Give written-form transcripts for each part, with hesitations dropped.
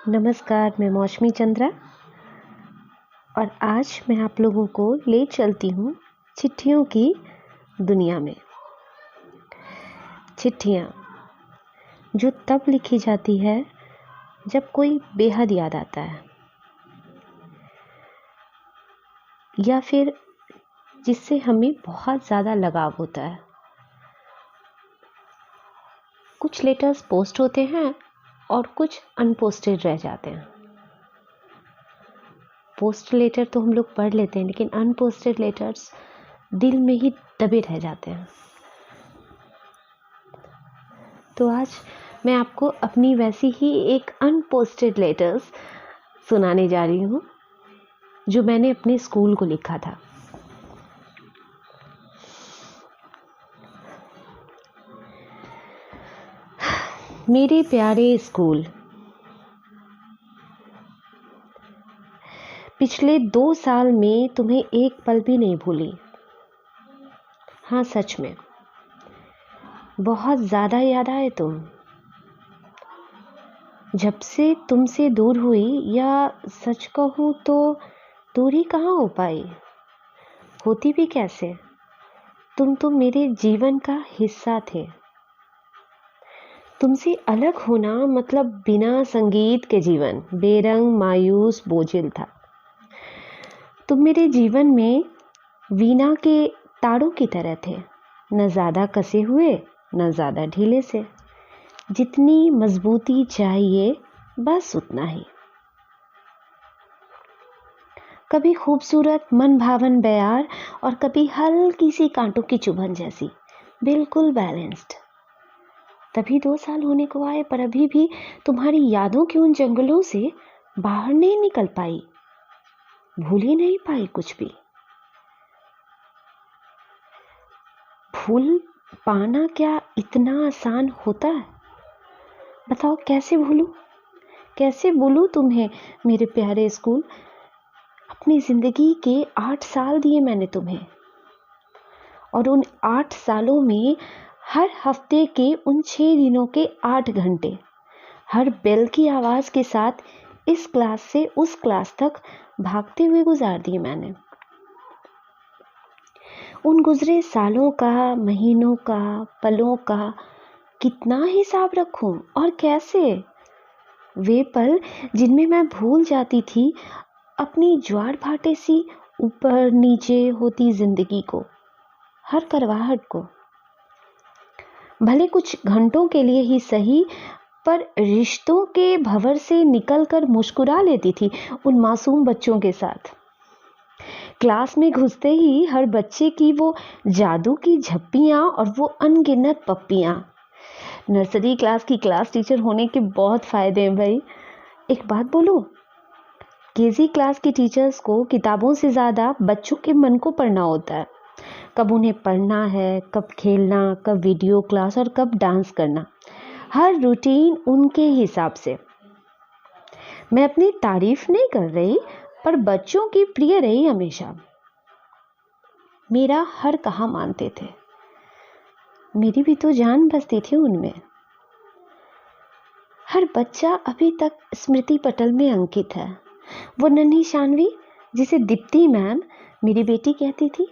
नमस्कार, मैं मौसमी चंद्रा और आज मैं आप लोगों को ले चलती हूँ चिट्ठियों की दुनिया में। चिट्ठियाँ जो तब लिखी जाती है जब कोई बेहद याद आता है या फिर जिससे हमें बहुत ज़्यादा लगाव होता है। कुछ लेटर्स पोस्ट होते हैं और कुछ अनपोस्टेड रह जाते हैं। पोस्ट लेटर तो हम लोग पढ़ लेते हैं, लेकिन अनपोस्टेड लेटर्स दिल में ही दबे रह जाते हैं। तो आज मैं आपको अपनी वैसी ही एक अनपोस्टेड लेटर्स सुनाने जा रही हूँ जो मैंने अपने स्कूल को लिखा था। मेरे प्यारे स्कूल, पिछले 2 साल में तुम्हें एक पल भी नहीं भूली। हाँ, सच में बहुत ज़्यादा याद आए तुम। जब से तुमसे दूर हुई, या सच कहूँ तो दूरी कहाँ हो पाई, होती भी कैसे। तुम तो मेरे जीवन का हिस्सा थे। तुमसे अलग होना मतलब बिना संगीत के जीवन बेरंग, मायूस, बोझिल था। तुम मेरे जीवन में वीणा के तारों की तरह थे, न ज़्यादा कसे हुए न ज़्यादा ढीले से। जितनी मजबूती चाहिए बस उतना ही। कभी खूबसूरत मन भावन बयार और कभी हल्की सी कांटों की चुभन जैसी, बिल्कुल बैलेंस्ड। तभी 2 साल होने को आए, पर अभी भी तुम्हारी यादों के उन जंगलों से बाहर नहीं निकल पाई, भूल ही नहीं पाई कुछ भी। भूल पाना क्या इतना आसान होता है? बताओ, कैसे भूलूं, कैसे भूलूं तुम्हें मेरे प्यारे स्कूल। अपनी जिंदगी के 8 साल दिए मैंने तुम्हें, और उन 8 सालों में हर हफ्ते के उन 6 दिनों के 8 घंटे हर बेल की आवाज के साथ इस क्लास से उस क्लास तक भागते हुए गुजार दिए मैंने। उन गुजरे सालों का, महीनों का, पलों का कितना हिसाब रखूं और कैसे। वे पल जिनमें मैं भूल जाती थी अपनी ज्वार भाटे सी ऊपर नीचे होती जिंदगी को, हर करवाहट को। भले कुछ घंटों के लिए ही सही, पर रिश्तों के भंवर से निकलकर मुस्कुरा लेती थी उन मासूम बच्चों के साथ। क्लास में घुसते ही हर बच्चे की वो जादू की झप्पियां और वो अनगिनत पप्पियां। नर्सरी क्लास की क्लास टीचर होने के बहुत फायदे हैं भाई। एक बात बोलूं, केजी क्लास की टीचर्स को किताबों से ज़्यादा बच्चों के मन को पढ़ना होता है। कब उन्हें पढ़ना है, कब खेलना, कब वीडियो क्लास और कब डांस करना, हर रूटीन उनके हिसाब से। मैं अपनी तारीफ नहीं कर रही, पर बच्चों की प्रिय रही हमेशा। मेरा हर कहा मानते थे, मेरी भी तो जान बसती थी उनमें। हर बच्चा अभी तक स्मृति पटल में अंकित है। वो नन्ही शानवी जिसे दीप्ति मैम मेरी बेटी कहती थी,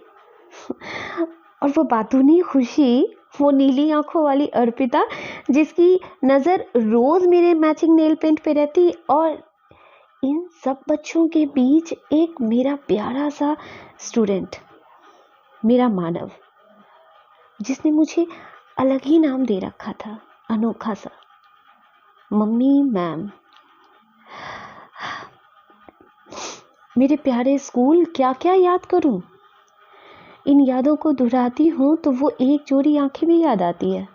और वो बातूनी खुशी, वो नीली आंखों वाली अर्पिता जिसकी नज़र रोज मेरे मैचिंग नेल पेंट पे रहती, और इन सब बच्चों के बीच एक मेरा प्यारा सा स्टूडेंट, मेरा मानव, जिसने मुझे अलग ही नाम दे रखा था, अनोखा सा, मम्मी मैम। मेरे प्यारे स्कूल, क्या क्या याद करूं। इन यादों को दोहराती हूँ तो वो एक जोड़ी आंखें भी याद आती है,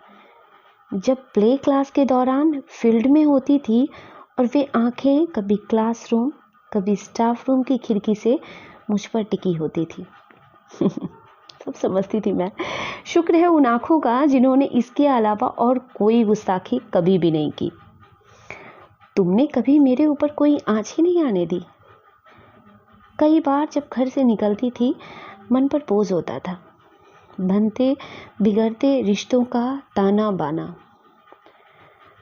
जब प्ले क्लास के दौरान फील्ड में होती थी, और वे आंखें कभी क्लासरूम कभी स्टाफ रूम की खिड़की से मुझ पर टिकी होती थी। सब समझती थी मैं। शुक्र है उन आंखों का जिन्होंने इसके अलावा और कोई गुस्ताखी कभी भी नहीं की। तुमने कभी मेरे ऊपर कोई आँच ही नहीं आने दी। कई बार जब घर से निकलती थी, मन पर बोझ होता था, बनते बिगड़ते रिश्तों का ताना बाना।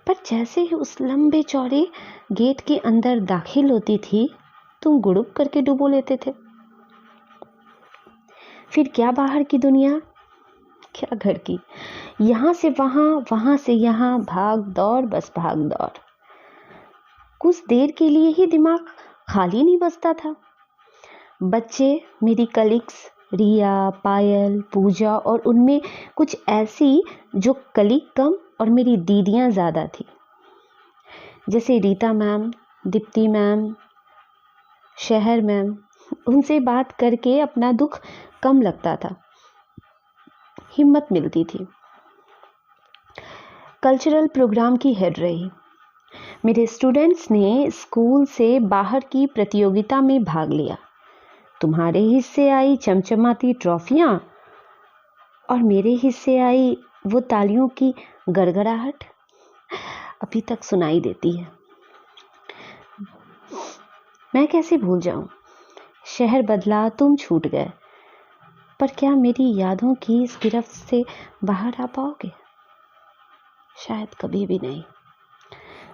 पर जैसे ही उस लंबे चौड़े गेट के अंदर दाखिल होती थी तुम गुड़ुप करके डुबो लेते थे। फिर क्या बाहर की दुनिया, क्या घर की, यहाँ से वहाँ, वहाँ से यहाँ, भाग दौड़, बस भाग दौड़। कुछ देर के लिए ही दिमाग खाली नहीं बचता था। बच्चे, मेरी कलीग्स, रिया, पायल, पूजा और उनमें कुछ ऐसी जो कलीग कम और मेरी दीदियाँ ज़्यादा थी, जैसे रीता मैम, दीप्ति मैम, शहर मैम। उनसे बात करके अपना दुख कम लगता था, हिम्मत मिलती थी। कल्चरल प्रोग्राम की हेड रही। मेरे स्टूडेंट्स ने स्कूल से बाहर की प्रतियोगिता में भाग लिया। तुम्हारे हिस्से आई चमचमाती ट्रॉफियाँ और मेरे हिस्से आई वो तालियों की गड़गड़ाहट, अभी तक सुनाई देती है। मैं कैसे भूल जाऊं? शहर बदला, तुम छूट गए, पर क्या मेरी यादों की इस गिरफ्त से बाहर आ पाओगे? शायद कभी भी नहीं।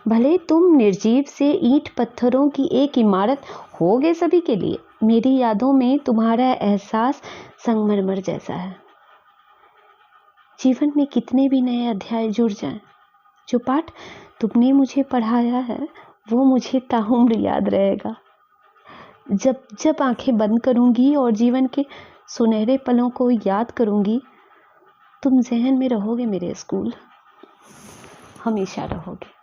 भले तुम निर्जीव से ईंट पत्थरों की एक इमारत होगे सभी के लिए, मेरी यादों में तुम्हारा एहसास संगमरमर जैसा है। जीवन में कितने भी नए अध्याय जुड़ जाएं, जो पाठ तुमने मुझे पढ़ाया है वो मुझे ताउम्र याद रहेगा। जब जब आंखें बंद करूंगी और जीवन के सुनहरे पलों को याद करूंगी, तुम जहन में रहोगे मेरे स्कूल, हमेशा रहोगे।